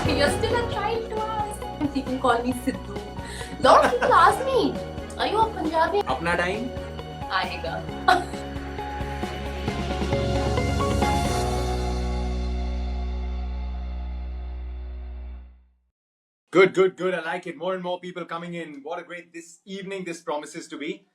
You're still a child to us. People call me Sindhu. Lot of people ask me, are you a Punjabi? अपना time आएगा. Good. I like it. More and more people coming in. What a great this evening this promises to be.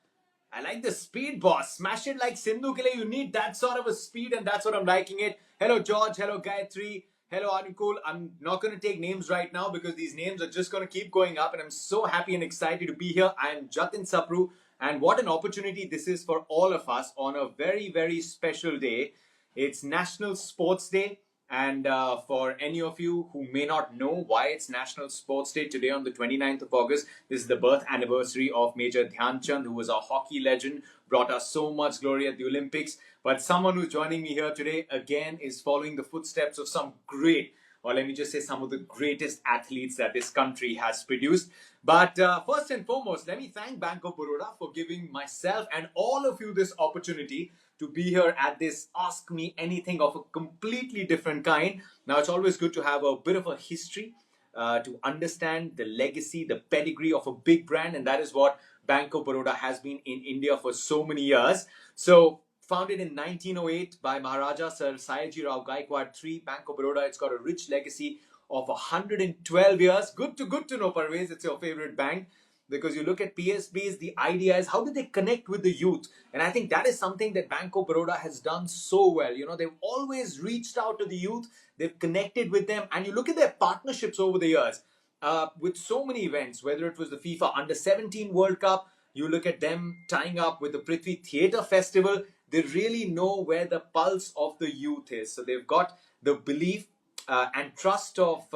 I like the speed, boss. Smash it like Sindhu ke liye. You need that sort of a speed, and that's what I'm liking it. Hello, George. Hello, Gayatri. Hello, Anukul. I'm not going to take names right now because these names are just going to keep going up, and I'm so happy and excited to be here. I am Jatin Sapru, and what an opportunity this is for all of us on a very, very special day. It's National Sports Day. And for any of you who may not know why it's National Sports Day today on the 29th of August, this is the birth anniversary of Major Dhyan Chand, who was a hockey legend, brought us so much glory at the Olympics. But someone who's joining me here today again is following the footsteps of some great, or let me just say some of the greatest athletes that this country has produced. But first and foremost, let me thank Bank of Baroda for giving myself and all of you this opportunity to be here at this Ask Me Anything of a completely different kind. Now, it's always good to have a bit of a history to understand the legacy, the pedigree of a big brand, and that is what Bank of Baroda has been in India for so many years. So, founded in 1908 by Maharaja Sir Sayaji Rao Gaikwad III, Bank of Baroda, it's got a rich legacy of 112 years. Good to know, Parvez, it's your favorite bank. Because you look at PSBs, the idea is how do they connect with the youth? And I think that is something that Bank of Baroda has done so well. You know, they've always reached out to the youth, they've connected with them, and you look at their partnerships over the years with so many events, whether it was the FIFA Under-17 World Cup, you look at them tying up with the Prithvi Theatre Festival, they really know where the pulse of the youth is. So they've got the belief and trust of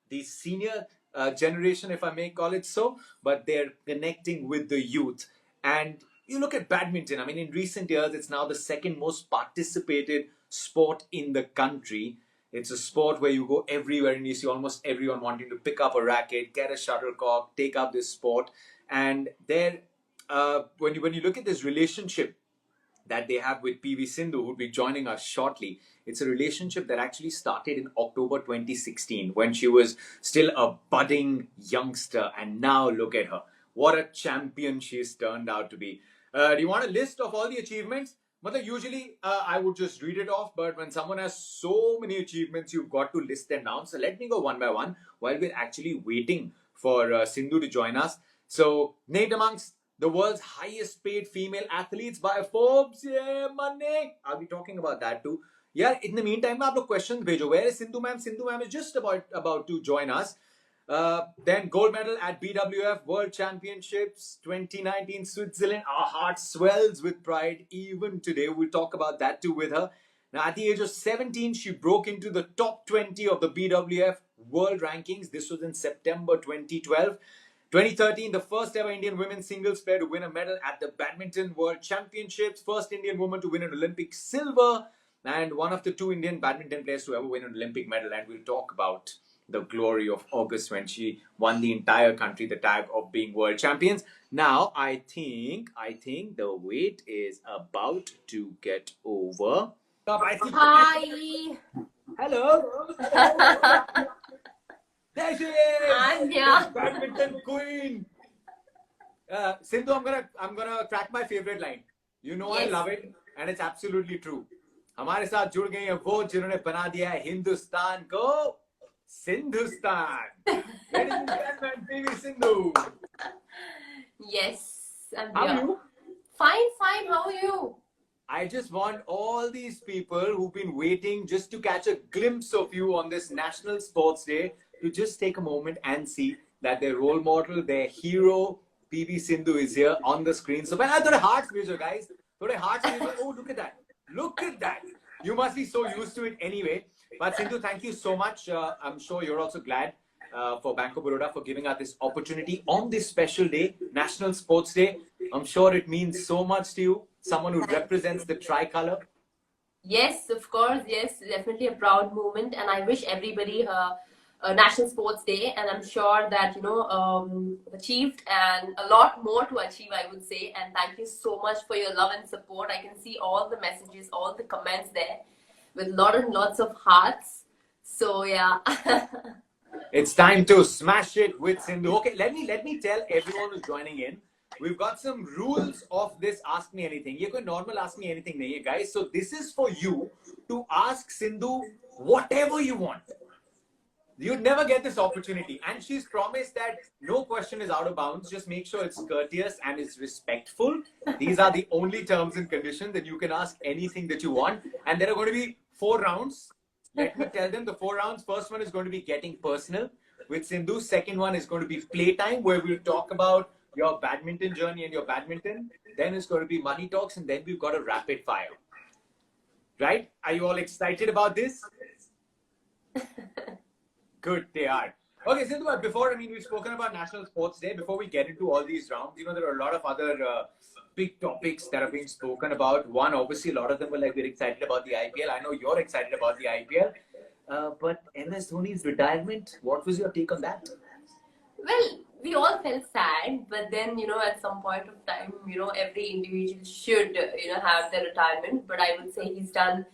the senior generation, if I may call it so, but they're connecting with the youth. And you look at badminton, I mean, in recent years, it's now the second most participated sport in the country. It's a sport where you go everywhere and you see almost everyone wanting to pick up a racket, get a shuttlecock, take up this sport. And there, when you look at this relationship that they have with PV Sindhu, who will be joining us shortly. It's a relationship that actually started in October 2016 when she was still a budding youngster. And now look at her. What a champion she's turned out to be. Do you want a list of all the achievements? Usually I would just read it off, but when someone has so many achievements, you've got to list them down. So let me go one by one while we're actually waiting for Sindhu to join us. So, named amongst the world's highest paid female athletes by Forbes. Yeah, money. I'll be talking about that too. Yeah, in the meantime, you questions bhejo. Where is Sindhu ma'am? Sindhu ma'am is just about to join us. Then gold medal at BWF World Championships 2019 Switzerland. Our heart swells with pride even today. We'll talk about that too with her. Now, at the age of 17, she broke into the top 20 of the BWF World Rankings. This was in September 2012. 2013, the first ever Indian women's singles player to win a medal at the Badminton World Championships. First Indian woman to win an Olympic silver. And one of the two Indian badminton players to ever win an Olympic medal. And we'll talk about the glory of August when she won the entire country the tag of being world champions. Now, I think the wait is about to get over. Hi. Hello. There she is! Anya. Badminton queen! Sindhu, I'm gonna crack my favorite line. You know yes. I love it and it's absolutely true. हमारे साथ जुड़ गई हैं वो जिन्होंने बना दिया है हिंदुस्तान को सिंधुस्तान. Ladies and gentlemen, PV Sindhu. Yes, I'm How here. are you? Fine. How are you? I just want all these people who've been waiting just to catch a glimpse of you on this National Sports Day to just take a moment and see that their role model, their hero, PV Sindhu is here on the screen. So, when I thought hearts visual, guys, oh, look at that. Look at that. You must be so used to it anyway. But Sindhu, thank you so much. I'm sure you're also glad for Bank of Baroda for giving us this opportunity on this special day, National Sports Day. I'm sure it means so much to you. Someone who represents the tricolor. Yes, of course. Yes, definitely a proud moment. And I wish everybody a National Sports Day. And I'm sure that, achieved and a lot more to achieve, I would say. And thank you so much for your love and support. I can see all the messages, all the comments there with lots of hearts. So, yeah. It's time to smash it with Sindhu. Okay, let me tell everyone who's joining in. We've got some rules of this Ask Me Anything. ये कोई normal Ask Me Anything नहीं है, guys. So this is for you to ask Sindhu whatever you want. You'd never get this opportunity. And she's promised that no question is out of bounds. Just make sure it's courteous and it's respectful. These are the only terms and conditions, that you can ask anything that you want. And there are going to be 4 rounds. Let me tell them the 4 rounds. First one is going to be getting personal with Sindhu. Second one is going to be playtime, where we'll talk about your badminton journey and your badminton. Then it's going to be money talks, and then we've got a rapid fire. Right? Are you all excited about this? Good, they are. Okay, Sindhu, before, we've spoken about National Sports Day. Before we get into all these rounds, there are a lot of other big topics that are being spoken about. One, obviously, a lot of them were like, we're excited about the IPL. I know you're excited about the IPL. But MS Dhoni's retirement, what was your take on that? Well, we all felt sad, but then, at some point of time, every individual should, have their retirement. But I would say he's done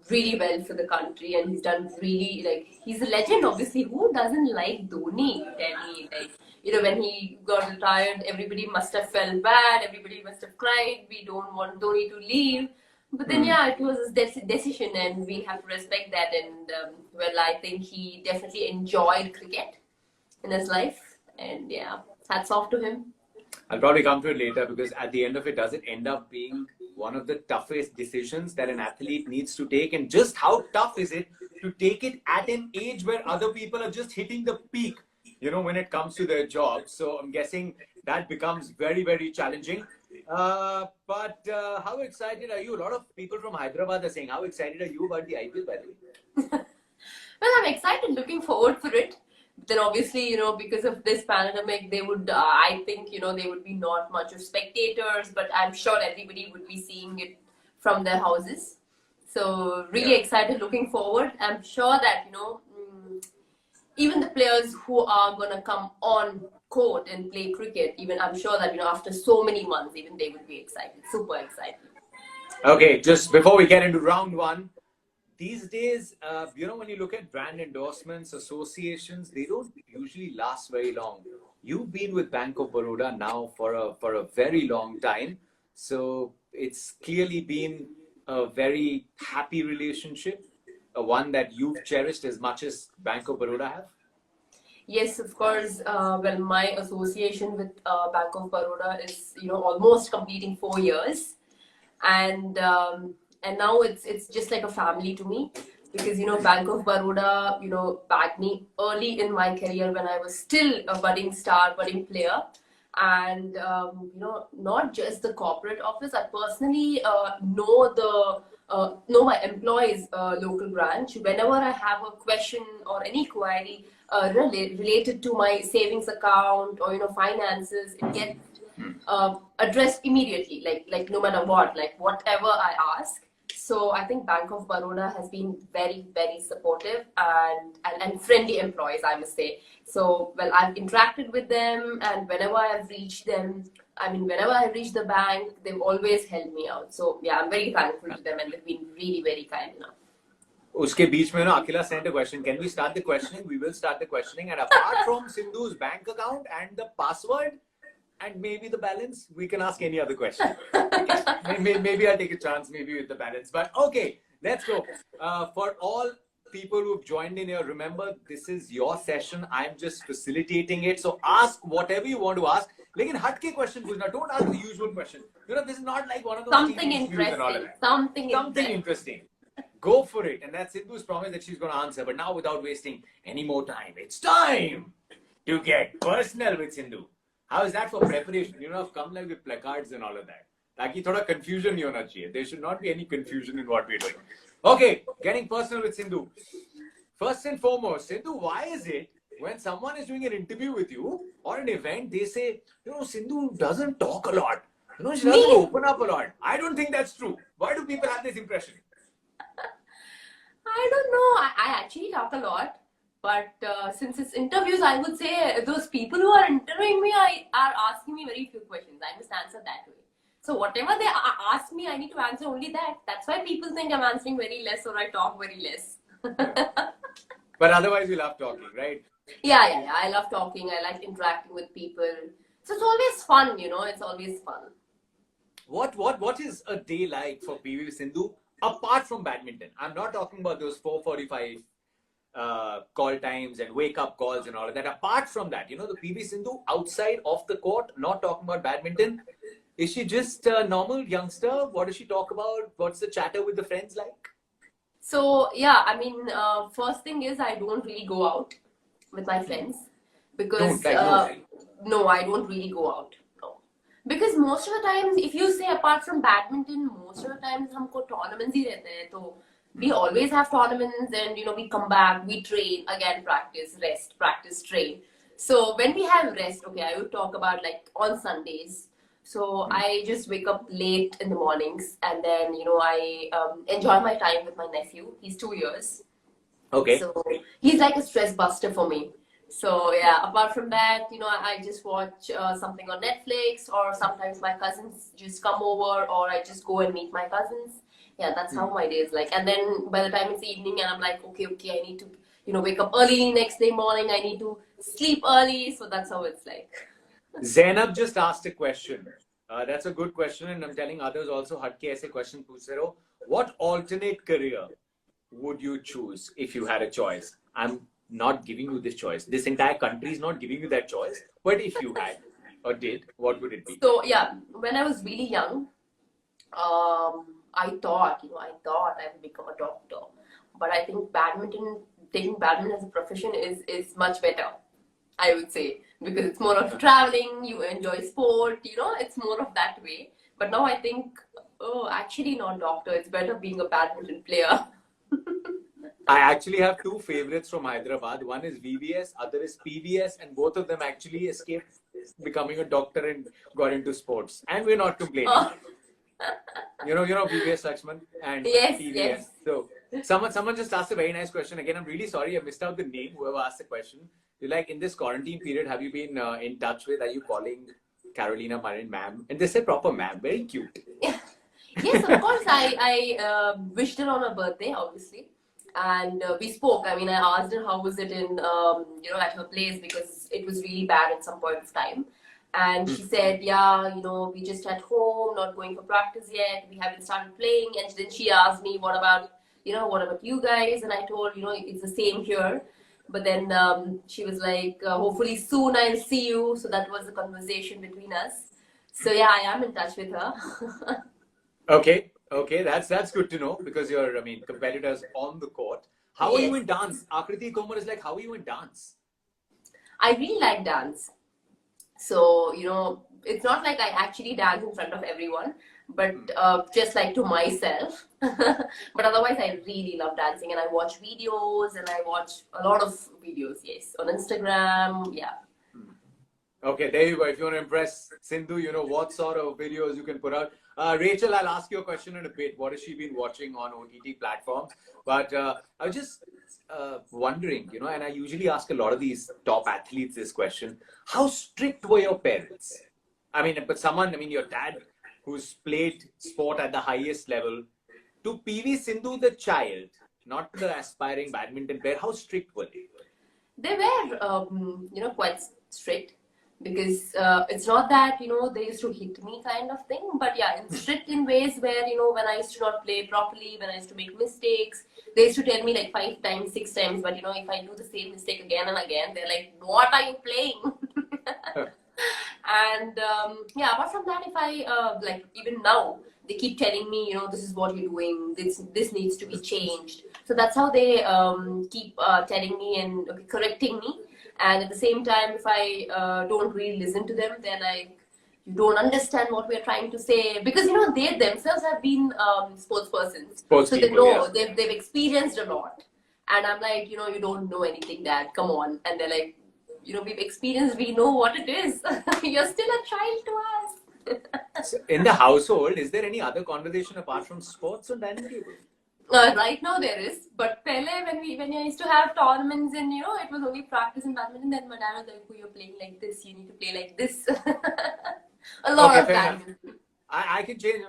really well for the country, and he's done really, he's a legend, obviously. Who doesn't like Dhoni? Tell me, when he got retired, everybody must have felt bad, everybody must have cried, we don't want Dhoni to leave. But then, it was his decision, and we have to respect that. And, I think he definitely enjoyed cricket in his life. And, hats off to him. I'll probably come to it later, because at the end of it, does it end up being one of the toughest decisions that an athlete needs to take? And just how tough is it to take it at an age where other people are just hitting the peak, when it comes to their job? So I'm guessing that becomes very, very challenging. But how excited are you? A lot of people from Hyderabad are saying, how excited are you about the IPL, by the way? Well, I'm excited, looking forward for it. Then obviously, because of this pandemic, they would, I think, there would be not much of spectators, but I'm sure everybody would be seeing it from their houses. So really excited, looking forward. I'm sure that, even the players who are going to come on court and play cricket, even I'm sure that, after so many months, even they would be excited, super excited. Okay, just before we get into round one, these days, when you look at brand endorsements, associations, they don't usually last very long. You've been with Bank of Baroda now for a very long time. So it's clearly been a very happy relationship, one that you've cherished as much as Bank of Baroda have. Yes, of course. My association with Bank of Baroda is, almost completing 4 years. And now it's just like a family to me, because Bank of Baroda backed me early in my career when I was still a budding player. And not just the corporate office, I personally know my employees' local branch. Whenever I have a question or any query related to my savings account or finances, it gets addressed immediately, like no matter what, whatever I ask. So I think Bank of Baroda has been very, very supportive and friendly employees, I must say. So, I've interacted with them, and whenever I've reached them, whenever I've reached the bank, they've always helped me out. So, I'm very thankful to them, and they've been really, very kind enough. Uske beech mein, Akila sent a question. Can we start the questioning? We will start the questioning. And apart from Sindhu's bank account and the password, and maybe the balance, we can ask any other question. Maybe I'll take a chance, maybe with the balance. But okay, let's go. For all people who've joined in here, remember, this is your session. I'm just facilitating it. So ask whatever you want to ask. Lekin hatke question poochna. Don't ask the usual question. This is not like one of those something interesting. Something interesting. Go for it. And that's Sindhu's promise that she's going to answer. But now, without wasting any more time, it's time to get personal with Sindhu. How is that for preparation? I've come like with placards and all of that. Taki thoda confusion nahi hona chahiye. There should not be any confusion in what we're doing. Okay, getting personal with Sindhu. First and foremost, Sindhu, why is it when someone is doing an interview with you or an event, they say, Sindhu doesn't talk a lot. She doesn't open up a lot. I don't think that's true. Why do people have this impression? I don't know. I actually talk a lot. But since it's interviews, I would say those people who are interviewing me are asking me very few questions. I must answer that way. So whatever they ask me, I need to answer only that. That's why people think I'm answering very less or I talk very less. But otherwise, we love talking, right? Yeah. I love talking. I like interacting with people. So it's always fun, It's always fun. What is a day like for PV Sindhu apart from badminton? I'm not talking about those 4:45 call times and wake up calls and all of that. Apart from that, the PV Sindhu outside of the court, not talking about badminton. Is she just a normal youngster? What does she talk about? What's the chatter with the friends like? So yeah, I mean, first thing is I don't really go out with my friends because no, I don't really go out. No. Because most of the times, if you say apart from badminton, most of the times हमको tournaments ही रहते हैं, तो we always have tournaments, and we come back, we train again, practice, rest, practice, train. So when we have rest, okay, I would talk about like on Sundays. So I just wake up late in the mornings, and then I enjoy my time with my nephew. He's 2 years. Okay. So he's like a stress buster for me. So yeah, apart from that, I just watch something on Netflix, or sometimes my cousins just come over, or I just go and meet my cousins. Yeah, that's how my day is like. And then by the time it's evening, and I'm like, okay, I need to, wake up early next day morning. I need to sleep early. So that's how it's like. Zainab just asked a question. That's a good question, and I'm telling others also, hatke aise question pooch rahe ho. What alternate career would you choose if you had a choice? I'm not giving you this choice. This entire country is not giving you that choice. But if you had or did, what would it be? So yeah, when I was really young, I thought I would become a doctor. But I think taking badminton as a profession is much better, I would say, because it's more of traveling, you enjoy sport, it's more of that way. But now I think, oh, actually not doctor, it's better being a badminton player. I actually have two favorites from Hyderabad. One is VVS, other is PVS, and both of them actually escaped becoming a doctor and got into sports. And we're not complaining. Oh. You know VVS Lakshman and Yes, PVS. yes. So someone just asked a very nice question. Again, I'm really sorry I missed out the name, whoever asked the question. You're like, in this quarantine period, have you been in touch with, are you calling Carolina Marin ma'am? And they say proper ma'am, very cute. Yes, of course. I wished her on her birthday, obviously. And we spoke. I mean, I asked her how was it in, at her place, because it was really bad at some point of time. And she said, yeah, we just at home, not going for practice yet. We haven't started playing. And then she asked me, what about you guys? And I told, it's the same here. But then she was like, hopefully soon I'll see you. So that was the conversation between us. So yeah, I am in touch with her. Okay, that's good to know, because you're, competitors on the court. How are you in dance? Akriti Tomar is like, how are you in dance? I really like dance. So, it's not like I actually dance in front of everyone, but just like to myself. But otherwise, I really love dancing, and I watch videos, and I watch a lot of videos, yes, on Instagram, yeah. Okay, there you go. If you want to impress Sindhu, what sort of videos you can put out. Rachel, I'll ask you a question in a bit. What has she been watching on OTT platforms? But I was just wondering, and I usually ask a lot of these top athletes this question. How strict were your parents? Your dad who's played sport at the highest level, to PV Sindhu, the child, not the aspiring badminton player, how strict were they? They were, quite strict. Because it's not that, they used to hit me kind of thing, but yeah, strict in ways where, when I used to not play properly, when I used to make mistakes, they used to tell me like 5 times, 6 times, but if I do the same mistake again and again, they're like, what are you playing? And yeah, apart from that, if I, even now, they keep telling me, this is what you're doing, this needs to be changed. So that's how they keep telling me and correcting me. And at the same time, if I don't really listen to them, they're like, you don't understand what we're trying to say. Because, they themselves have been sports persons. So they know, they've experienced a lot. And I'm like, you don't know anything, Dad. Come on. And they're like, we've experienced, we know what it is. You're still a child to us. So in the household, is there any other conversation apart from sports on dining table? Right now there is, but pehle when I used to have tournaments and it was only practice in badminton, then my dad was like, oh, you're playing like this, you need to play like this. A lot of that. I can change.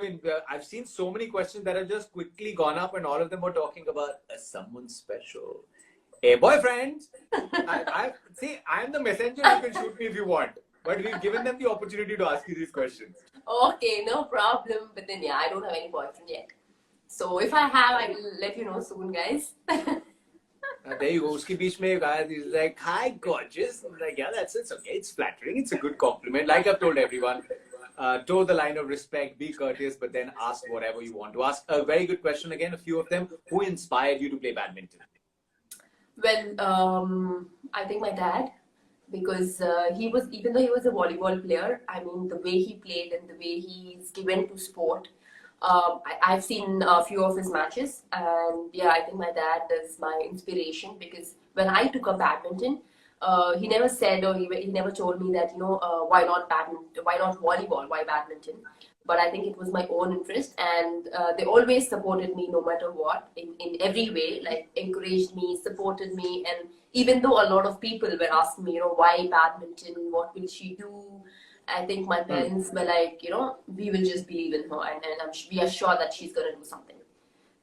I've seen so many questions that have just quickly gone up, and all of them were talking about someone special. Hey, boyfriend. See, I'm the messenger. You can shoot me if you want. But we've given them the opportunity to ask you these questions. Okay, no problem. But then, yeah, I don't have any boyfriend yet. So if I have, I will let you know soon, guys. There you go. Uski beach mein guy is like, hi, gorgeous. I'm like, yeah, it's okay. It's flattering. It's a good compliment. Like I've told everyone, toe the line of respect, be courteous, but then ask whatever you want to ask. A very good question again. A few of them. Who inspired you to play badminton? Well, I think my dad, because he was, even though he was a volleyball player, I mean, the way he played and the way he's given to sport, I've seen a few of his matches, and yeah, I think my dad is my inspiration because when I took up badminton, he never said or he never told me that why not badminton, why not volleyball, why badminton. But I think it was my own interest, and they always supported me no matter what in every way, like encouraged me, supported me, and even though a lot of people were asking me, why badminton, what will she do? I think my parents were like, we will just believe in her, and we are sure that she's going to do something.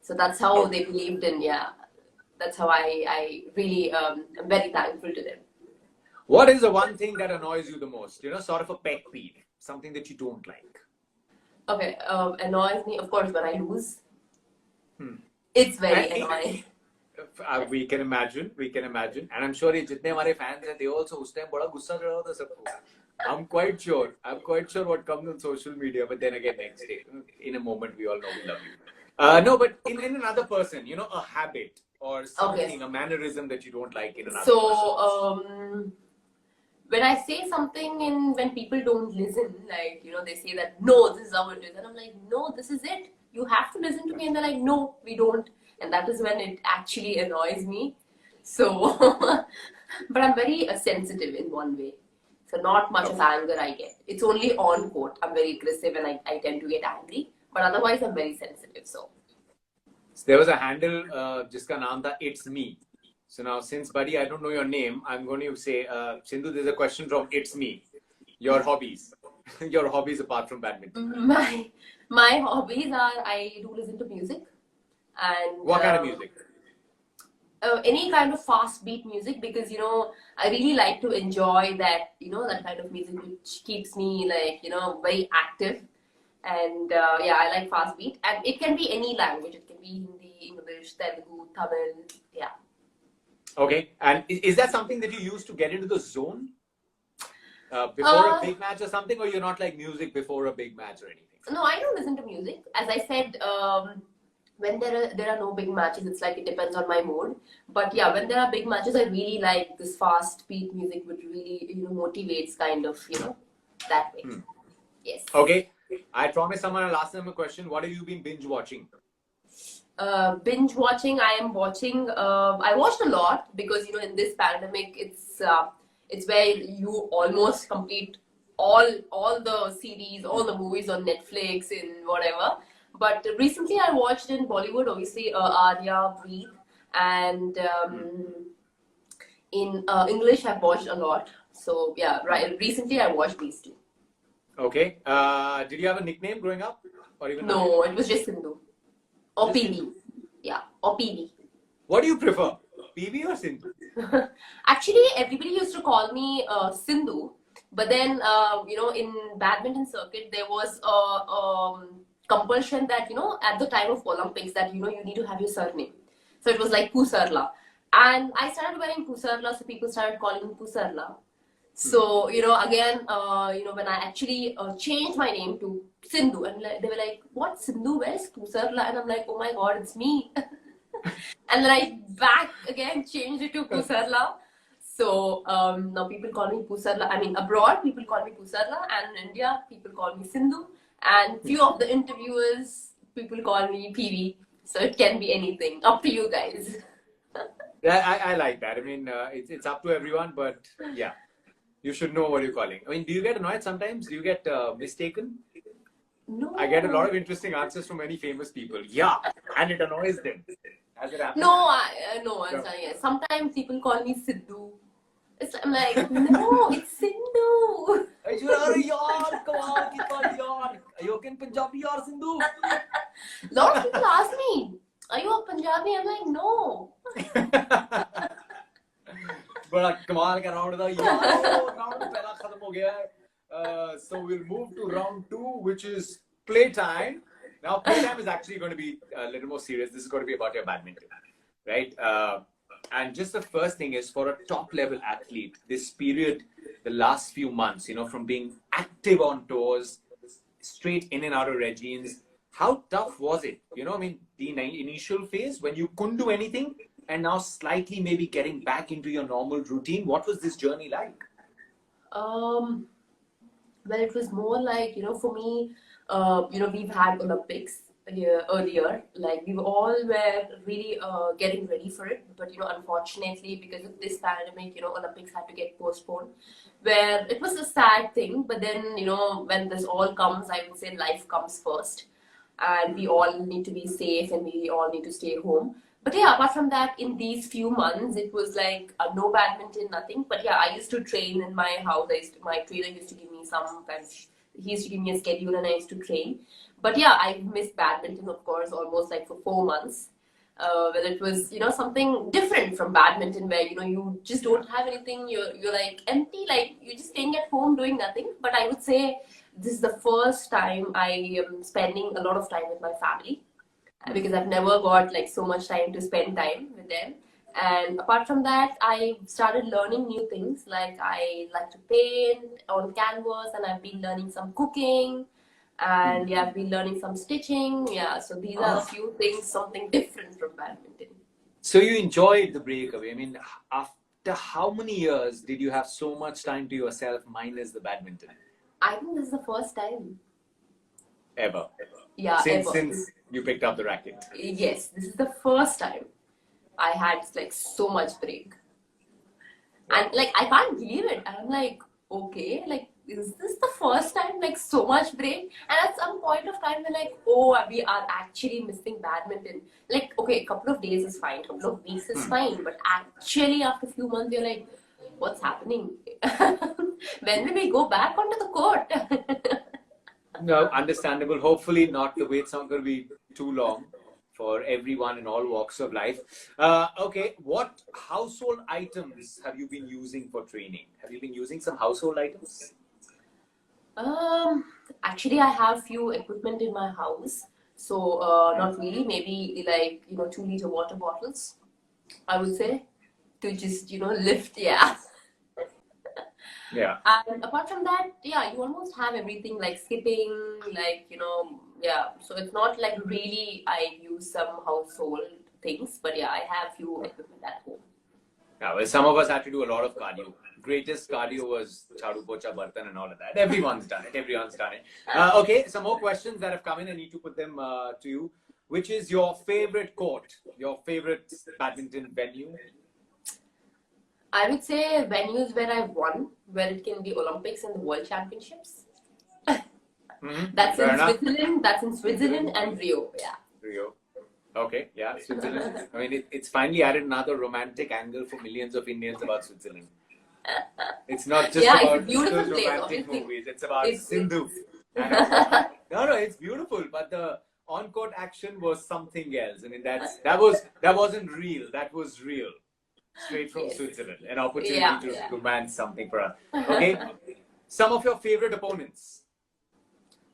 So that's how they believed in, yeah. That's how I really am very thankful to them. What is the one thing that annoys you the most? Sort of a pet peeve, something that you don't like. Okay, annoys me, of course, when I lose. It's very annoying. We can imagine, and I'm sure jitne hamare fans hain, they also us time bada gussa chada hota sabko. I'm quite sure what comes on social media, but then again next day, in a moment, we all know we love you. No, but in another person, a habit or something, a mannerism that you don't like in another person. So, when I say something and when people don't listen, like, they say that, no, this is how it is. And I'm like, no, this is it. You have to listen to me. And they're like, no, we don't. And that is when it actually annoys me. So, but I'm very sensitive in one way. So not much of anger I get. It's only on court. I'm very aggressive and I tend to get angry. But otherwise, I'm very sensitive. So there was a handle, jiska naam tha, It's Me. So now, since, buddy, I don't know your name, I'm going to say, Sindhu, there's a question from It's Me. Your hobbies. Your hobbies apart from badminton. My hobbies are, I do listen to music. And what kind of music? Any kind of fast beat music, because I really like to enjoy that that kind of music which keeps me like very active, and I like fast beat, and it can be any language. It can be Hindi, English, Telugu, Tamil, yeah. Okay, and is that something that you use to get into the zone before a big match or something, or you're not like music before a big match or anything? No, I don't listen to music. As I said, when there are no big matches, it's like it depends on my mood. But yeah, when there are big matches, I really like this fast beat music, which really motivates, kind of that way. Yes. Okay, I promised someone I'll ask them a question. What have you been binge watching? Binge watching, I am watching. I watched a lot because in this pandemic, it's where you almost complete all the series, all the movies on Netflix and whatever. But recently I watched in Bollywood, obviously, Arya, Breathe, and in English I've watched a lot. So yeah, recently I watched these two. Okay. Did you have a nickname growing up? Or even no, it was just Sindhu. Or PB. Yeah, or PB. What do you prefer? PB or Sindhu? Actually, everybody used to call me Sindhu. But then, in badminton circuit, there was a compulsion that, at the time of Olympics that, you need to have your surname. So it was like Pusarla. And I started wearing Pusarla, so people started calling me Pusarla. So, again, when I actually changed my name to Sindhu, and they were like, what, Sindhu, where's Pusarla? And I'm like, oh my god, it's me. And then I back again changed it to Pusarla. So now people call me Pusarla. I mean, abroad, people call me Pusarla, and in India, people call me Sindhu. And few of the interviewers, people call me PV. So it can be anything. Up to you guys. Yeah, I like that. I mean, it's up to everyone, but yeah, you should know what you're calling. I mean, do you get annoyed sometimes? Do you get mistaken? No. I get a lot of interesting answers from many famous people. Yeah, and it annoys them. Has it happened? No, I'm sorry. Yes. Sometimes people call me Sidhu. I'm like, no, it's Sindhu. Are you okay in Punjabi or Sindhu? A lot of people ask me, are you a Punjabi? I'm like, no. बड़ा कमाल का round था यार. Round पहला खत्म हो गया. So we'll move to round 2, which is playtime. Now, playtime is actually going to be a little more serious. This is going to be about your badminton, right? And just the first thing is, for a top level athlete, this period, the last few months, from being active on tours, straight in and out of regimes, how tough was it? The initial phase when you couldn't do anything, and now slightly maybe getting back into your normal routine. What was this journey like? Well, it was more like, for me, we've had Olympics earlier. Like, we all were really getting ready for it. But, unfortunately, because of this pandemic, Olympics had to get postponed. Where it was a sad thing. But then, when this all comes, I would say life comes first. And we all need to be safe and we all need to stay home. But yeah, apart from that, in these few months, it was like no badminton, nothing. But yeah, I used to train in my house. My trainer used to give me some kind of, he used to give me a schedule and I used to train. But yeah, I missed badminton, of course, almost like for 4 months. Well, it was, something different from badminton where, you just don't have anything. You're like empty, like you're just staying at home doing nothing. But I would say this is the first time I am spending a lot of time with my family, because I've never got like so much time to spend time with them. And apart from that, I started learning new things. Like I like to paint on canvas, and I've been learning some cooking, and yeah, I've been learning some stitching. Yeah, so these are a few things, something different from badminton. So you enjoyed the breakaway. I mean, after how many years did you have so much time to yourself minus the badminton? I think this is the first time. Ever? Yeah, since, ever. Since you picked up the racket? Yes, this is the first time I had like so much break. And like, I can't believe it. I'm like, okay, like, is this the first time like so much break? And at some point of time, we're like, oh, we are actually missing badminton. Like, okay, a couple of days is fine, a couple of weeks is fine, but actually after a few months, you're like, what's happening? When will we go back onto the court? No, understandable. Hopefully not. The wait's not going to be too long for everyone in all walks of life. Okay, what household items have you been using for training? Have you been using some household items? Actually, I have few equipment in my house. So, not really. Maybe like, 2-liter water bottles, I would say, to just, lift, yeah. Yeah. And apart from that, yeah, you almost have everything like skipping, like, yeah. So it's not like really I use some household things, but yeah, I have few equipment at home. Yeah, well, some of us had to do a lot of cardio. Greatest cardio was chadu pocha bartan and all of that. Everyone's done it. Everyone's done it. Okay, some more questions that have come in. I need to put them to you. Which is your favorite court? Your favorite badminton venue? I would say venues where I've won, where it can be Olympics and the World Championships. That's in Switzerland. That's in Switzerland and Rio. Yeah. Rio. Okay. Yeah. Switzerland. I mean, it's finally added another romantic angle for millions of Indians about Switzerland. It's not just about those romantic movies. It's about Sindhu. No, it's beautiful, but the on-court action was something else. I mean, that wasn't real. That was real. Straight from Switzerland, an opportunity to romance something for us. Okay, some of your favorite opponents.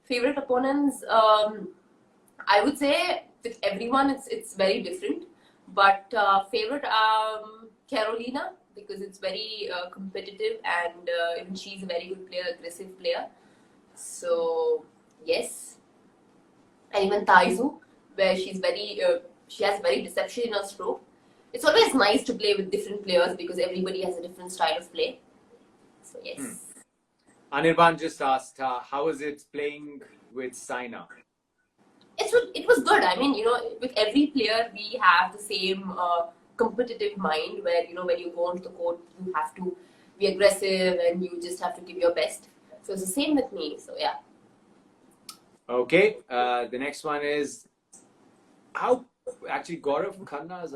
Favorite opponents, I would say with everyone it's very different, but favorite Carolina, because it's very competitive and even she's a very good player, aggressive player. So yes, and even Taizu, where she's very she has very deception in her stroke. It's always nice to play with different players because everybody has a different style of play. So yes. Anirban just asked, how is it playing with Saina? It was good. I mean, with every player we have the same competitive mind where, when you go onto the court, you have to be aggressive and you just have to give your best. So it's the same with me. So yeah. Okay. The next one is actually Gaurav Khanna's.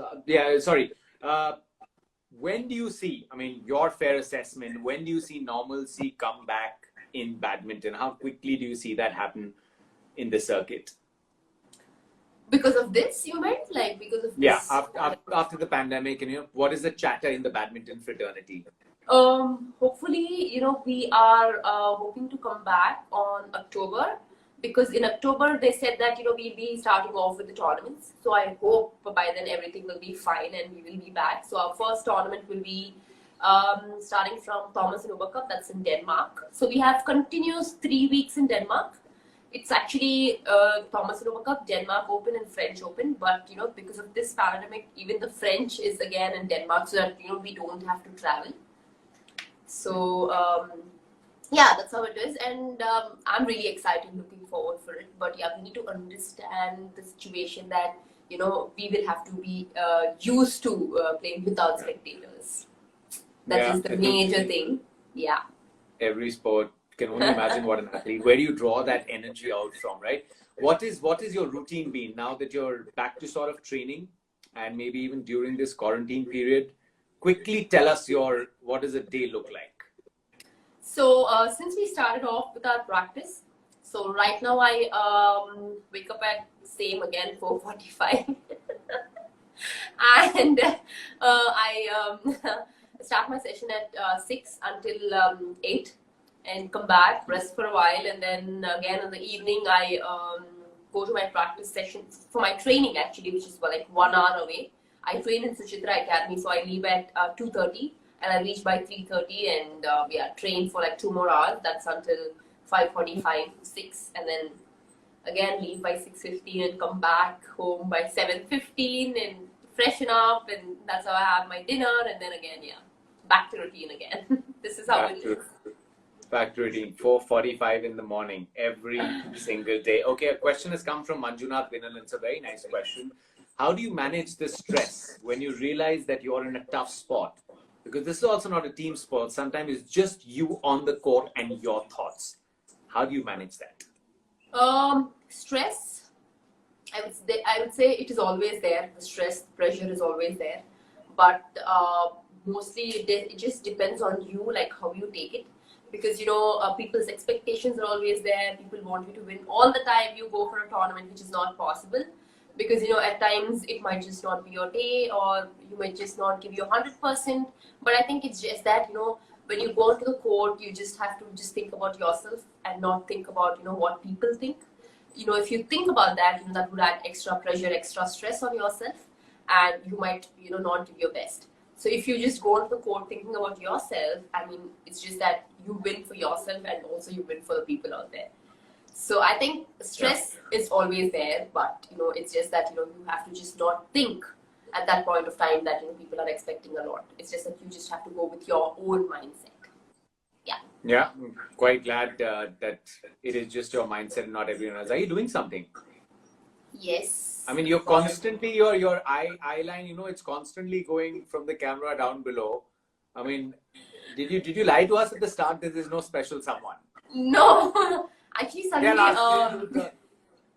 Sorry. When do you see, I mean, your fair assessment, when do you see normalcy come back in badminton? How quickly do you see that happen in the circuit? Because of this, you meant? Like, because of Yeah, this? after the pandemic, and what is the chatter in the badminton fraternity? Hopefully, we are hoping to come back on October, because in October they said that we'll be starting off with the tournaments. So I hope by then everything will be fine and we will be back. So our first tournament will be starting from Thomas and Uber Cup, that's in Denmark. So we have continuous 3 weeks in Denmark. It's actually Thomas and Uber Cup, Denmark Open, and French Open. But because of this pandemic, even the French is again in Denmark, so that we don't have to travel. So yeah, that's how it is, and I'm really excited, looking forward for it. But yeah, we need to understand the situation that we will have to be used to playing without spectators. That is the major thing. Yeah. Every sport can only imagine what an athlete. Where do you draw that energy out from, right? What is your routine been now that you're back to sort of training, and maybe even during this quarantine period? Quickly tell us what does a day look like? So since we started off with our practice, so right now I wake up at same again 4:45, and I start my session at 6 until 8, and come back, rest for a while, and then again in the evening I go to my practice session for my training actually, which is like 1 hour away. I train in Suchitra Academy, so I leave at 2:30 and I reach by 3:30, and train for like 2 more hours. That's until 5:45, 6, and then again leave by 6:15 and come back home by 7:15 and freshen up, and that's how I have my dinner, and then again back to routine again. This is how it is. Back to routine, 4:45 in the morning every single day. Okay, a question has come from Manjunath Vinal. It's a very nice question. How do you manage the stress when you realize that you're in a tough spot? Because this is also not a team sport. Sometimes it's just you on the court and your thoughts. How do you manage that? Stress, I would say it is always there. The stress, the pressure is always there. But mostly it just depends on you, like how you take it. Because people's expectations are always there. People want you to win all the time. You go for a tournament, which is not possible. Because at times it might just not be your day, or you might just not give you 100%. But I think it's just that when you go to the court, you just have to just think about yourself and not think about what people think. If you think about that, that would add extra pressure, extra stress on yourself, and you might not give your best. So if you just go onto the court thinking about yourself, I mean, it's just that you win for yourself and also you win for the people out there. So I think stress is always there, but it's just that you have to just not think at that point of time that people are expecting a lot. It's just that you just have to go with your own mindset. Yeah, I'm quite glad that it is just your mindset and not everyone else. Are you doing something? Yes. I mean, you're constantly your eye line. It's constantly going from the camera down below. I mean, did you lie to us at the start that there's no special someone? No. Actually, suddenly,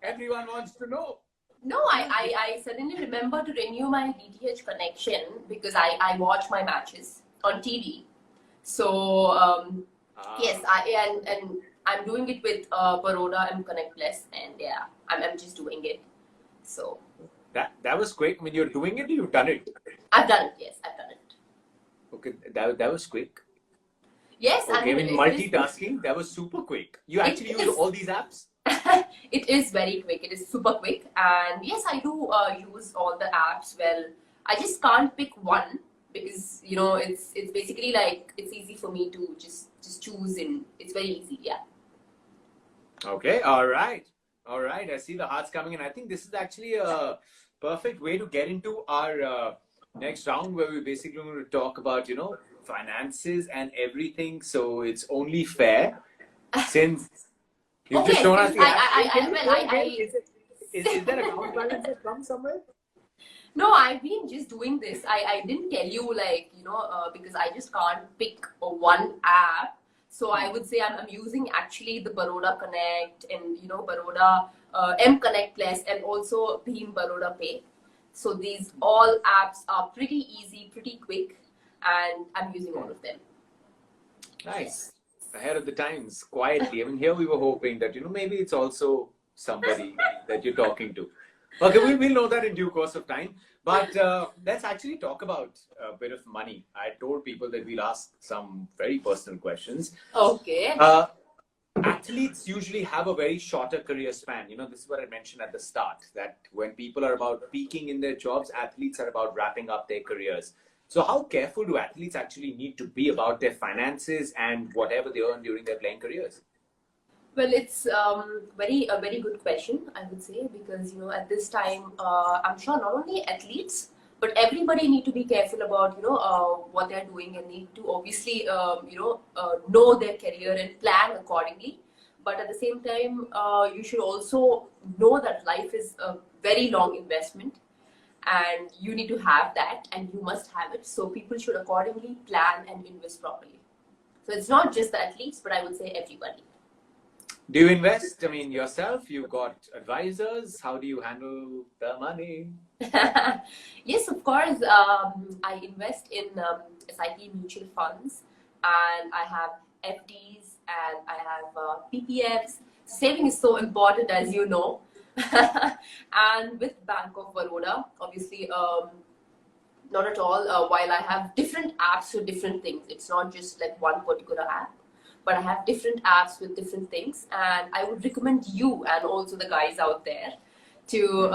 everyone wants to know. No, I suddenly remember to renew my DTH connection because I watch my matches on TV. So yes, and I'm doing it with Baroda and Connect Plus, and I'm just doing it. So that was quick. I mean, you're doing it. You've done it. I've done it. Yes, I've done it. Okay, that was quick. Yes, okay, I mean multitasking. That was super quick. You actually use all these apps? It is very quick. It is super quick, and yes, I do use all the apps. Well, I just can't pick one because it's basically like it's easy for me to just choose, and it's very easy. Yeah. Okay. All right. I see the hearts coming in. I think this is actually a perfect way to get into our next round, where we're basically going to talk about finances and everything. So it's only fair since you've just shown us the is there a account balance that comes somewhere? No, I've been just doing this. I didn't tell you because I just can't pick one app. So I would say I'm using actually the Baroda Connect and Baroda M Connect Plus and also Bhim Baroda Pay. So these all apps are pretty easy, pretty quick, and I'm using all of them. Nice. Ahead of the times, quietly. I mean, here we were hoping that maybe it's also somebody that you're talking to. Okay, we'll know that in due course of time. But let's actually talk about a bit of money. I told people that we'll ask some very personal questions. Okay. Athletes usually have a very shorter career span. You know, this is what I mentioned at the start, that when people are about peaking in their jobs, athletes are about wrapping up their careers. So how careful do athletes actually need to be about their finances and whatever they earn during their playing careers? Well, it's a very good question, I would say, because at this time, I'm sure not only athletes but everybody need to be careful about what they're doing, and need to obviously know their career and plan accordingly. But at the same time, you should also know that life is a very long investment, and you need to have that, and you must have it. So people should accordingly plan and invest properly. So it's not just the athletes, but I would say everybody. Do you invest? I mean, yourself, you've got advisors. How do you handle the money? Yes, of course. I invest in SIP mutual funds, and I have FDs, and I have PPFs. Saving is so important, as you know. And with Bank of Baroda, obviously, not at all. While I have different apps for different things, it's not just like one particular app, but I have different apps with different things. And I would recommend you and also the guys out there to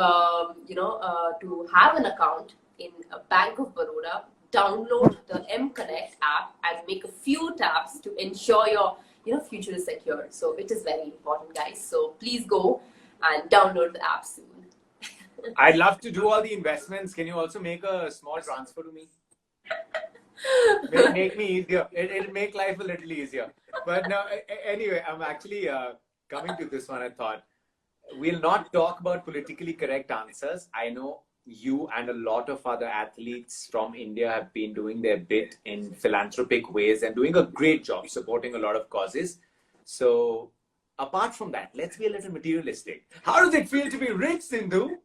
to have an account in a Bank of Baroda. Download the M Connect app and make a few taps to ensure your future is secure. So it is very important, guys. So please go and download the app soon. I'd love to do all the investments. Can you also make a small transfer to me? Make me easier. It'll make life a little easier. But no, anyway, I'm actually coming to this one. I thought we'll not talk about politically correct answers. I know you and a lot of other athletes from India have been doing their bit in philanthropic ways and doing a great job supporting a lot of causes. So apart from that, let's be a little materialistic. How does it feel to be rich, Sindhu?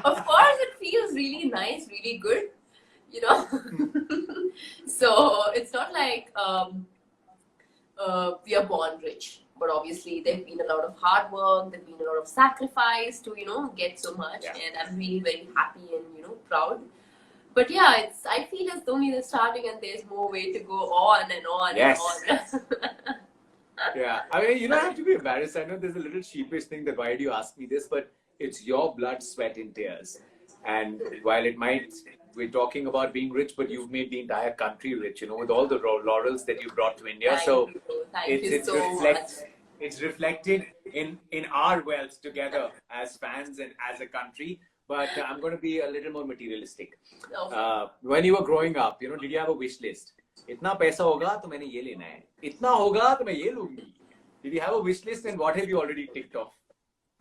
Of course, it feels really nice, really good. So it's not like we are born rich, but obviously there's been a lot of hard work, there's been a lot of sacrifice to get so much. Yeah. And I'm really very happy and proud. But yeah, I feel it's only the starting, and there's more way to go on and on. Yes. And on. Yeah, I mean, you don't have to be embarrassed. I know there's a little sheepish thing that why do you ask me this, but it's your blood, sweat, and tears. And while it might, we're talking about being rich, but you've made the entire country rich, with all the laurels that you brought to India. Thank you so much. It's reflected in our wealth together as fans and as a country. But I'm going to be a little more materialistic. Okay. When you were growing up, did you have a wish list? इतना पैसा होगा तो मैंने ये लेना है. इतना होगा तो मैं ये लूंगी. Did you have a wish list, and what have you already ticked off?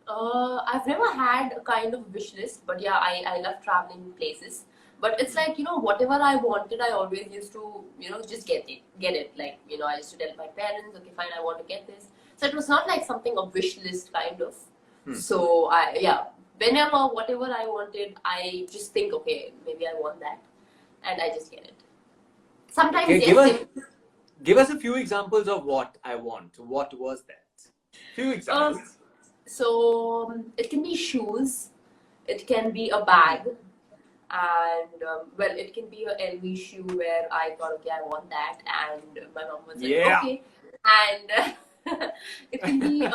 I've never had a kind of wish list, but yeah, I love traveling places. But it's like, whatever I wanted, I always used to, just get it. Like, I used to tell my parents, okay, fine, I want to get this. So it was not like something a wish list kind of. So whenever, whatever I wanted, I just think, okay, maybe I want that, and I just get it. Sometimes, Okay, yes. give us a few examples of what I want. What was that? Few examples. So it can be shoes, it can be a bag, and well, it can be a LV shoe where I thought, okay, I want that, and my mom was like, Yeah. okay, and it can be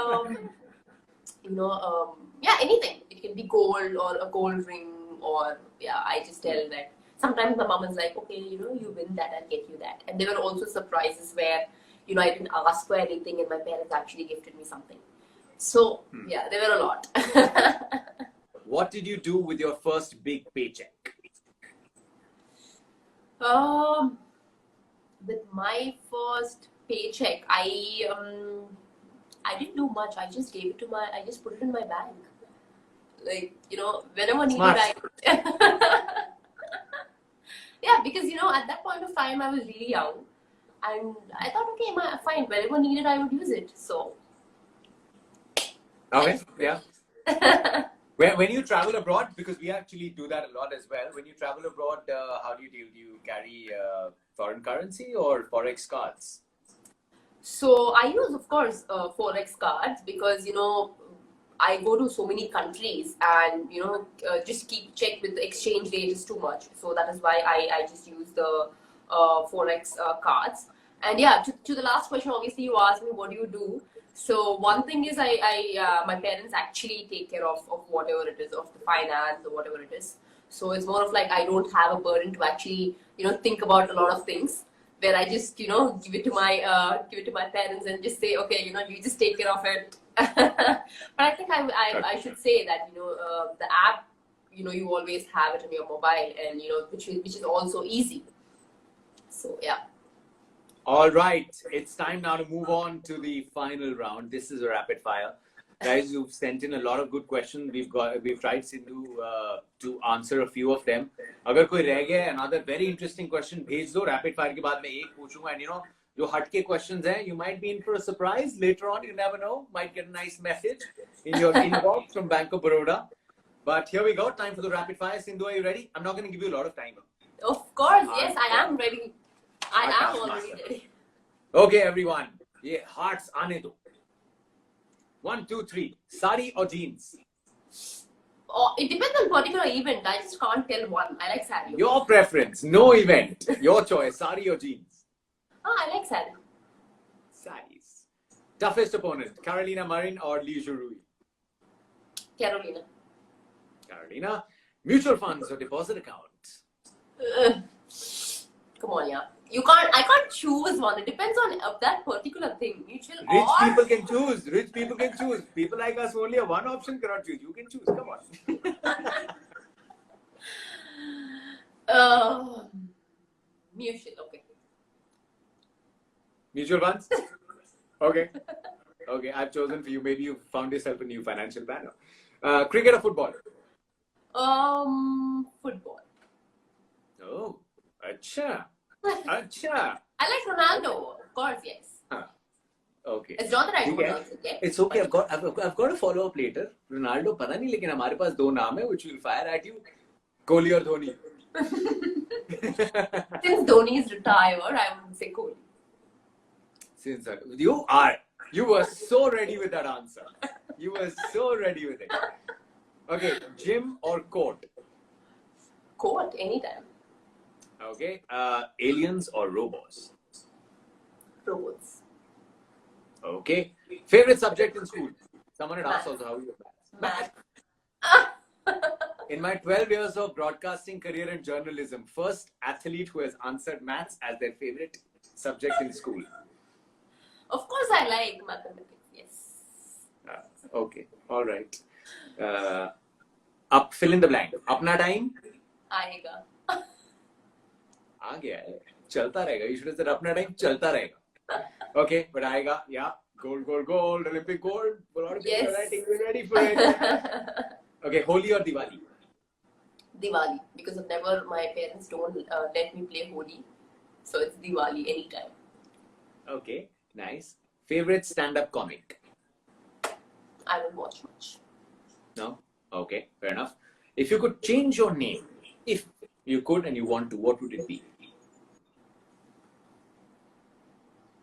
anything. It can be gold or a gold ring, or I just tell that. Sometimes my mom is like, okay, you win that, I'll get you that. And there were also surprises where I didn't ask for anything, and my parents actually gifted me something. So yeah, there were a lot. What did you do with your first big paycheck? With my first paycheck, I didn't do much. I just I just put it in my bank. Like, whenever needed, I yeah, because at that point of time I was really young, and I thought, okay, fine, whenever needed I would use it. So Okay, yeah. When you travel abroad, because we actually do that a lot as well. When you travel abroad, how do you deal? Do you carry foreign currency or forex cards? So I use, of course, forex cards, because I go to so many countries, and just keep check with the exchange rate is too much. So that is why I just use the forex cards. And yeah, to the last question, obviously you asked me what do you do. So one thing is I my parents actually take care of whatever it is, of the finance or whatever it is. So it's more of like I don't have a burden to actually think about a lot of things, where I just give it to my parents and just say, okay, you just take care of it. But I think I should say that the app, you always have it on your mobile, and which is also easy. So yeah. All right, it's time now to move on to the final round. This is a rapid fire. Guys, you've sent in a lot of good questions. We've tried, Sindhu, to answer a few of them. अगर कोई रह गया, another very interesting question भेज दो. Rapid fire के बाद मैं एक पूछूंगा, and जो हटके questions हैं, you might be in for a surprise later on. You never know. Might get a nice message in your inbox from Bank of Baroda. But here we go. Time for the rapid fire. Sindhu, are you ready? I'm not going to give you a lot of time. Of course, yes, I am ready. I am already ready. Okay, everyone. Yeah, hearts aane do. 1, 2, 3. Sari or jeans? Oh, it depends on particular event. I just can't tell one. I like sari. Your preference. No event. Your choice. Sari or jeans? I like sari. Saris. Toughest opponent. Carolina Marin or Li Jurui? Carolina. Carolina. Mutual funds or deposit account? Come on, yeah. I can't choose one. It depends on that particular thing. Mutual Rich people can choose. Rich people can choose. People like us only have one option, cannot choose. You can choose. Come on. Mutual. Okay. Mutual funds? Okay. Okay, I've chosen for you. Maybe you found yourself a new financial planner. Cricket or football? Football. Oh, acha. Acha. I like Ronaldo, of course, yes. Okay. It's not that I don't okay? It's okay. I've got a follow up later. Ronaldo, पता नहीं लेकिन हमारे पास दो नाम है which will fire at you. Kohli or Dhoni? Since Dhoni is retired, I would say Kohli. Since you were so ready with that answer. You were so ready with it. Okay, gym or court? Court, anytime. Okay, aliens or robots? Robots. Okay, favorite subject in school? Someone had asked also how you Math. In my 12 years of broadcasting career in journalism, first athlete who has answered maths as their favorite subject in school. Of course, I like mathematics. Yes. Okay, all right. Up, fill in the blank. Apna time? आएगा. आ गया है. चलता रहेगा. You should have said अपना time चलता रहेगा. Okay, but आएगा. Yeah. Gold, Olympic gold. A lot of people are writing. We're ready for it. Okay, Holi or Diwali? Diwali, because my parents don't let me play Holi, so it's Diwali anytime. Okay, nice. Favorite stand-up comic? I don't watch much. No? Okay, fair enough. If you could change your name, if you could and you want to, what would it be?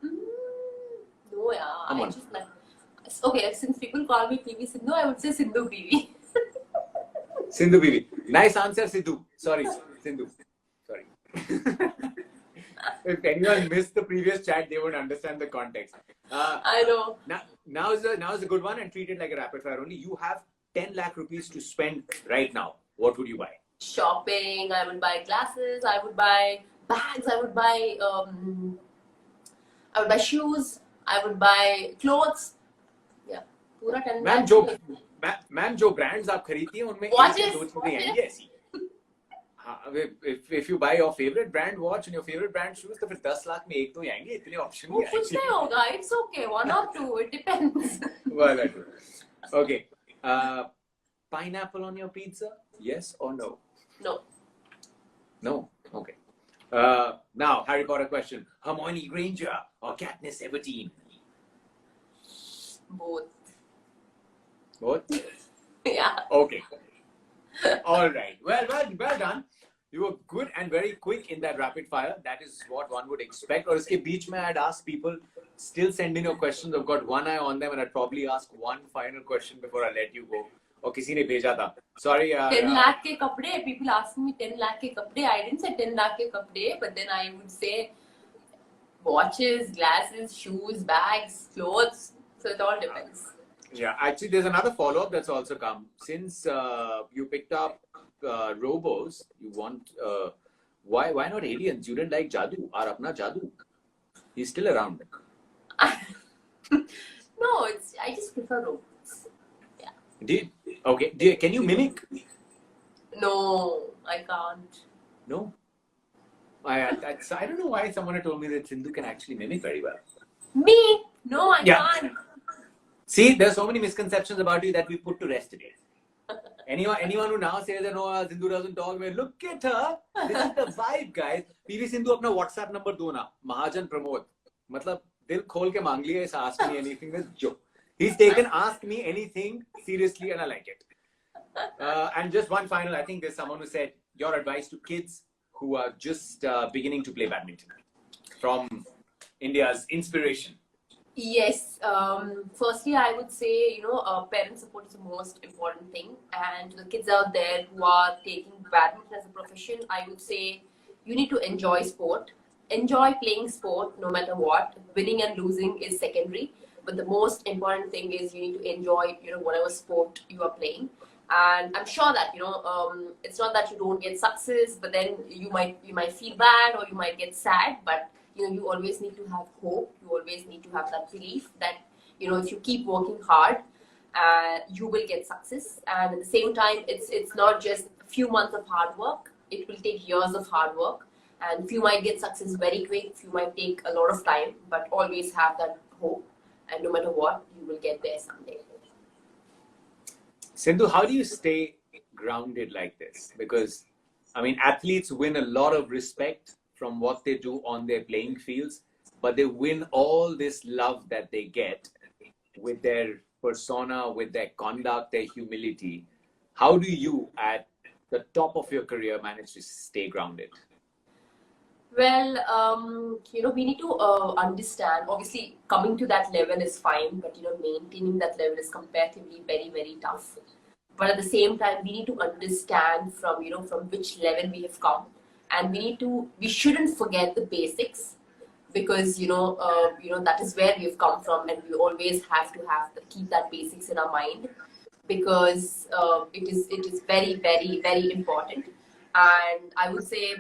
No, yeah. Come on. Just like, okay, since people call me PV Sindhu, I would say Sindhu PV. Sindhu PV. Nice answer, Sindhu. Sorry, Sindhu. Sorry. If anyone missed the previous chat, they would understand the context. I know. Now is a good one and treat it like a rapid fire only. You have 10 lakh rupees to spend right now. What would you buy? Shopping. I would buy glasses. I would buy bags. I would buy shoes. I would buy clothes. Yeah, पूरा 10 lakh. Ma'am जो brands आप खरीदती हैं उनमें Watches. एक या दो चीजें आएंगी ऐसी. If you buy your favorite brand watch and your favorite brand shoes, तो फिर 10 लाख में एक तो ही आएंगे. इतने ऑप्शन नहीं आएंगे. कुछ नहीं होगा. It's okay. 1 or 2. It depends. Well, okay. Pineapple on your pizza? Yes or no? No. No. Okay. Now, Harry Potter question: Hermione Granger or Katniss Everdeen? Both. Both. Yeah. Okay. All right. Well done. You were good and very quick in that rapid fire. That is what one would expect. Or iske beech mein I'd ask people, still send in your questions. I've got one eye on them and I'd probably ask one final question before I let you go. Or kisi ne bheja tha. Sorry. 10 lakh ke kapde. People ask me 10 lakh ke kapde. I didn't say 10 lakh ke kapde, but then I would say watches, glasses, shoes, bags, clothes. So it all depends. Yeah, actually, there's another follow-up that's also come. Since you picked up robos, you want why not aliens? You didn't like Jadoo, our apna Jadoo. He's still around. No, I just prefer robots. Yeah. Can you mimic? No, I can't. No. I don't know why someone had told me that Sindhu can actually mimic very well. Me? No, I can't. See, there's so many misconceptions about you that we put to rest today. Anyone who now says that no, Sindhu doesn't talk, look at her. This is the vibe, guys. PV Sindhu अपना WhatsApp number दो ना. Mahajan Pramod. मतलब दिल खोल के मांग लिया is ask me anything with Joe. He's taken ask me anything seriously and I like it. And just one final, I think there's someone who said your advice to kids who are just beginning to play badminton from India's inspiration. Yes. Firstly, I would say, parent support is the most important thing. And to the kids out there who are taking badminton as a profession, I would say you need to enjoy sport. Enjoy playing sport no matter what. Winning and losing is secondary. But the most important thing is you need to enjoy, whatever sport you are playing. And I'm sure that, it's not that you don't get success, but then you might feel bad or you might get sad, but you always need to have hope. You always need to have that belief that, if you keep working hard, you will get success. And at the same time, it's not just a few months of hard work. It will take years of hard work. And few might get success very quick. Few might take a lot of time, but always have that hope. And no matter what, you will get there someday. Sindhu, how do you stay grounded like this? Because, athletes win a lot of respect from what they do on their playing fields, but they win all this love that they get with their persona, with their conduct, their humility. How do you, at the top of your career, manage to stay grounded? Well, we need to understand, obviously coming to that level is fine, but, maintaining that level is comparatively very, very tough. But at the same time, we need to understand from which level we have come. And we shouldn't forget the basics because, that is where we've come from and we always have to keep that basics in our mind because it is very, very, very important. And I would say,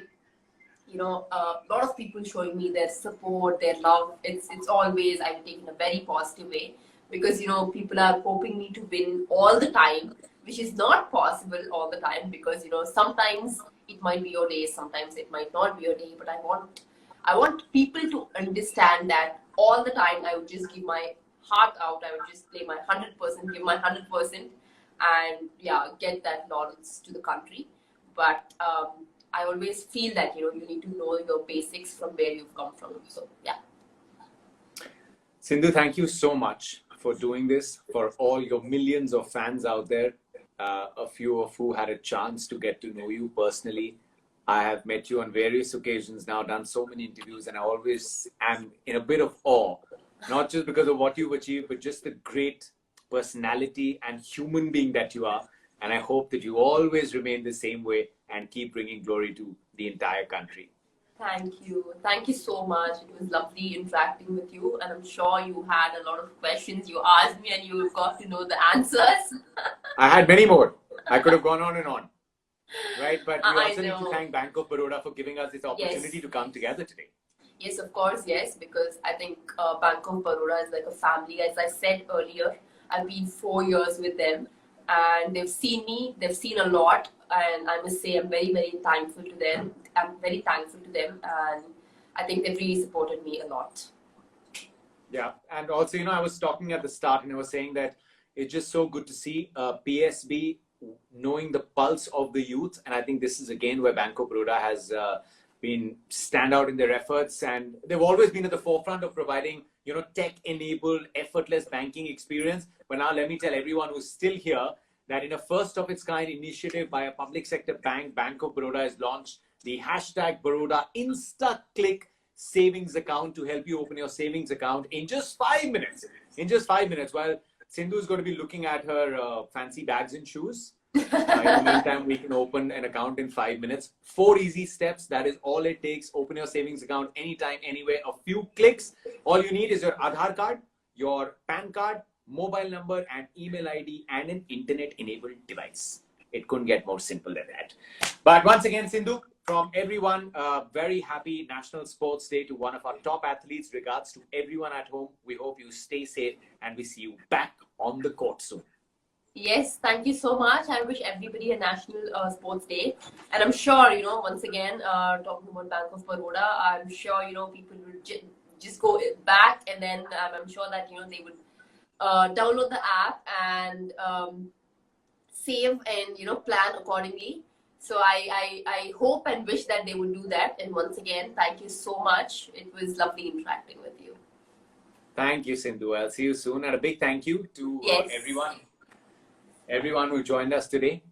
a lot of people showing me their support, their love. It's always, I take in a very positive way because, people are hoping me to win all the time, which is not possible all the time because, sometimes it might be your day, sometimes it might not be your day, but I want people to understand that all the time I would just give my heart out, I would just play my 100%, give my 100% and get that laurels to the country. But I always feel that, you need to know your basics from where you've come from. So, yeah. Sindhu, thank you so much for doing this, for all your millions of fans out there, a few of who had a chance to get to know you personally. I have met you on various occasions now, done so many interviews, and I always am in a bit of awe, not just because of what you've achieved, but just the great personality and human being that you are. And I hope that you always remain the same way and keep bringing glory to the entire country. Thank you. Thank you so much. It was lovely interacting with you. And I'm sure you had a lot of questions you asked me and you got to know the answers. I had many more. I could have gone on and on. Right? But we also need to thank Bank of Baroda for giving us this opportunity to come together today. Yes, of course, yes. Because I think Bank of Baroda is like a family. As I said earlier, I've been 4 years with them. And they've seen me, they've seen a lot, and I must say I'm very, very thankful to them. I'm very thankful to them, and I think they've really supported me a lot. Yeah, and also, I was talking at the start and I was saying that it's just so good to see PSB knowing the pulse of the youth, and I think this is again where Bank of Baroda has been stand out in their efforts, and they've always been at the forefront of providing tech-enabled, effortless banking experience. But now let me tell everyone who's still here that in a first of its kind initiative by a public sector bank, Bank of Baroda has launched the hashtag Baroda InstaClick savings account to help you open your savings account in just 5 minutes. In just 5 minutes, while Sindhu is going to be looking at her fancy bags and shoes. In the meantime, we can open an account in 5 minutes. 4 easy steps. That is all it takes. Open your savings account anytime, anywhere. A few clicks. All you need is your Aadhaar card, your PAN card, mobile number and email ID, and an internet-enabled device. It couldn't get more simple than that. But once again, Sindhu, from everyone, very happy National Sports Day to one of our top athletes. Regards to everyone at home. We hope you stay safe and we see you back on the court soon. Yes, thank you so much. I wish everybody a National Sports Day. And I'm sure, once again, talking about Bank of Baroda, I'm sure, people will just go back, and then I'm sure that, they would download the app and save and, plan accordingly. So I hope and wish that they would do that. And once again, thank you so much. It was lovely interacting with you. Thank you, Sindhu. I'll see you soon. And a big thank you to everyone who joined us today.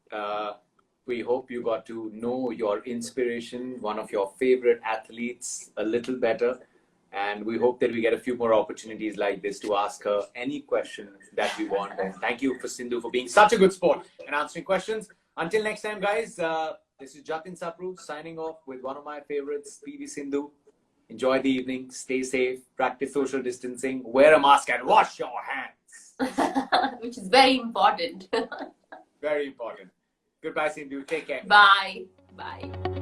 We hope you got to know your inspiration, one of your favorite athletes, a little better. And we hope that we get a few more opportunities like this to ask her any question that we want. And thank you for Sindhu for being such a good sport and answering questions. Until next time, guys, this is Jatin Sapru signing off with one of my favorites, PV Sindhu. Enjoy the evening, stay safe, practice social distancing, wear a mask and wash your hands. Which is very important. Very important. Goodbye, Sindhu. Take care. Bye. Bye.